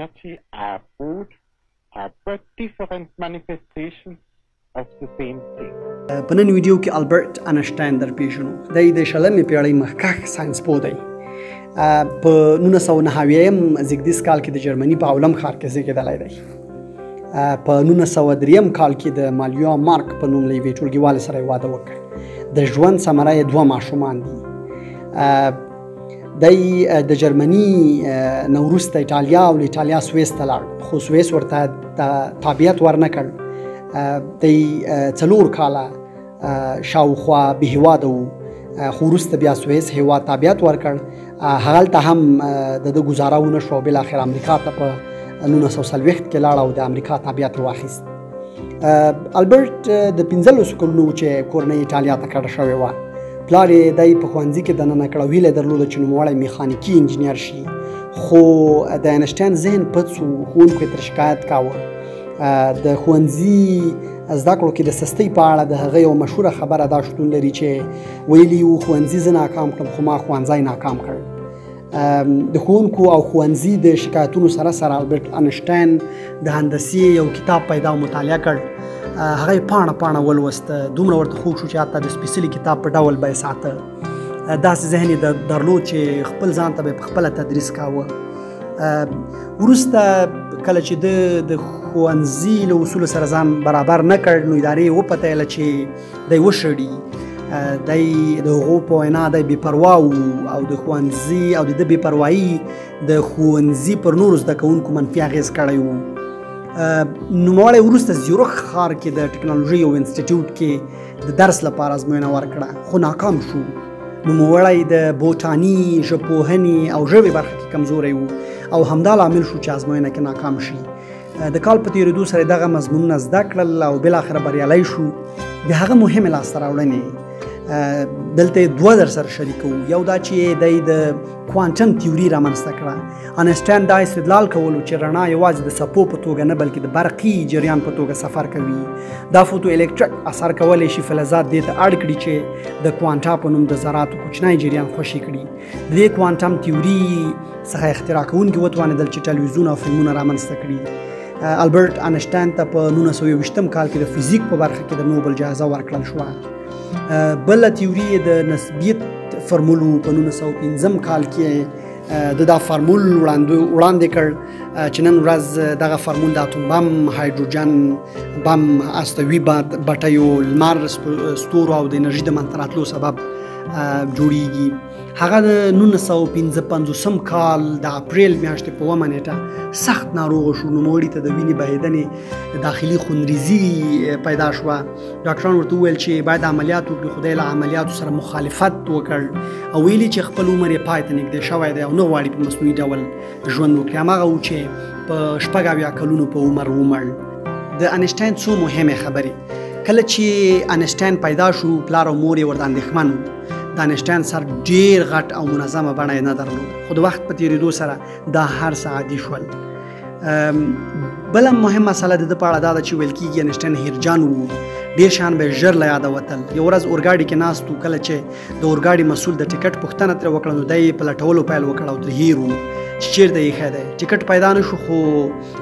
energy are both but different manifestations of the same thing. په نن ویډیو کې البرت انشټاین در پیژنو. دی د 20مې پیړۍ مخکښ ساینسپوه دی. په 1909 زیږدیز کال کې د جرمني په اولم ښار کې زیږېدلی دی. په 1903 کال کې د مالیا مارک په نوم له یوې ټولګیوالې سره یې واده وکړ. د ژوند ثمره یې 2 ماشومان دي. دی د جرمني نه وروسته ایټالیا او له ایټالیا سویس ته لاړ، خو سویس ورته تابعیت ورنه کړ. دی 4 کاله شاوخوا بې هېواده و، خو وروسته بیا سویس هېواد تابعیت ورکړ. هغلته هم د ده ګزاره ونه شوه، بالاخره امریکا ته په 1940 کې لاړ او د امریکا تابعیت یې واخیست. البرت د 15 کلونو و چې کورنۍ ایټالیا ته کډه شوې وه. پلار یې دی په ښوونځي کې دننه کړه، ویله درلوده چې نوموړی میخانیکي انجینر شي، خو د انشټاین ذهن پټ سو، ښوونکو یې تر شکایت کاوه. د ښوونځي زده کړو کې د سستۍ په اړه د هغه یو مشهوره خبره دا شتون لري چې ویلي و ښوونځي زه ناکام کړم خو ما ښوونځی ناکام کړ. د ښوونکو او ښوونځي د شکایتونو سره سره البرت انشټاین د هندسې یو کتاب پیدا او مطالعه کړ. هغه یې پاڼه پاڼه ولوسته، دومره ورته خوښ شو چې حتی د سپېڅلي کتاب په ډول به یې ساته. داسې ذهن یې درلود چې خپل ځان ته به یې پخپله تدریس کاوه. وروسته کله چې د ښوونځي له اصولو سره ځان برابر نه کړ، نو ادارې یې وپتیله چې دی وشړي. دی د هغو په وینا دی بې پروا و او د ښوونځي او د ده بې پروایي د ښوونځي پر نورو زده کوونکو منفي اغېز کړی و. نوموړی وروسته زیورخ ښار کې د ټکنالوژۍ یو انسټیټیوټ کې د درس لپاره ازموینه ورکړه، خو ناکام شو. نوموړی د بوټاني، ژبپوهنې او ژبې برخه کې کمزوری و او همدا لامل شو چې ازموینه کې ناکام شي. د کال په تېرېدو سره دغه مضمونونه زده کړل او بالاخره بریالی شو. د هغه مهمې لاسته راوړنې دلته یې 2 در سره شریکوو. یو دا چې دی د کوانټم تیوري رامنځته کړه. انشټاین دا استدلال کولو چې رڼا یوازې د څپو په توګه نه بلکې د برقي جریان په توګه سفر کوي. دا فوتو الکتریک اثر کولی شي فلزات دې ته اړ کړي چې د کوانټا په نوم د ذراتو کوچنی جریان خوشي کړي. د دې کوانټم تیوري څخه اختراع کوونکي وتوانېدل چې ټلویزیون او فلمونه رامنځته کړي. البرت انشټاین ته په 1920 کال کې د فزیک په برخه کې د نوبل جایزه ورکړل شوه. بله تیوري د نسبیت فرمول په 1905 کال کې د دا فرمول وړاندې کړ چې نن ورځ دغه فرمول د اتوم بم، هایدروجن بم، استوي بټیو، لمر، ستورو او د انرژي د منځته راتلو سبب جوړیږي. هغه د 1955 کال د اپریل میاشتې په 1 نیټه سخت ناروغه شو. نوموړي ته د وینې بهېدنې داخلي خونریزي پیدا شوه. ډاکټران ورته وویل چې باید عملیات وکړي، خو دی له عملیاتو سره مخالفت وکړ او ویلي چې خپل عمر یې پای ته نږدې شوی دی او نه غواړي په مصنوعي ډول ژوند وکړي. هماغه و چې په 80 کلونو په عمر ومړ. د انشټاین څو مهمې خبرې. کله چې انشټاین پیدا شو، پلار او مور یې ورته اندېښمن و. د انشټاین سر ډېر غټ او منظمه بڼه یې نه درلوده، خو د وخت په تېرېدو سره دا هر څه عادي شول. بله مهم مسله د ده په اړه دا ده چې ویل کېږي انشټاین هیرجان و. ډېر شیان به یې ژر له یاده وتل. یو ورځ اورګاډي کې ناست و، کله چې د اورګاډي مسؤل د ټکټ پوښتنه ترې وکړه نو دی یې په لټولو پیل وکړ او ترې هیر و چې چېرته یې ایښی دی. ټکټ پیدا نه شو، خو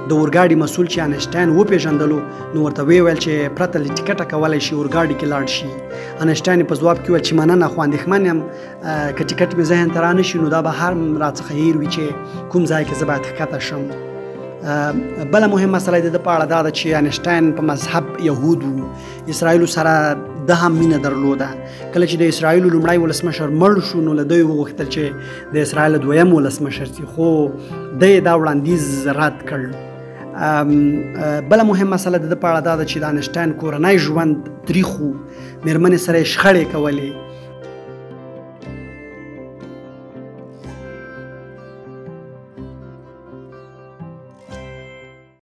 د اورګاډي مسؤل چې انشټاین وپېژندلو نو ورته ویې ویل چې پرته له ټکټه کولی شي اورګاډي کې لاړ شي. انشټاین په ځواب کې ویل چې مننه، خو اندېښمن یم که ټکټ مې ذهن ته رانه شي نو دا به هم راڅخه هیر وي چې کوم ځای کې زه باید ښکته شم. بله مهم مسله د ده په اړه دا ده چې انشټاین په مذهب یهود و. اسرائیلو سره ده هم مینه درلوده. کله چې د اسرائیلو لومړی ولسمشر مړ شو نو له دوی وغوښتل چې د اسرائیل دویم ولسمشر شي، خو ده دا وړاندیز رد کړ. بله مهم مسله د ده په اړه دا ده چې د انشټاین کورنی ژوند تریخ و. مېرمنې سره یې شخړې کولې.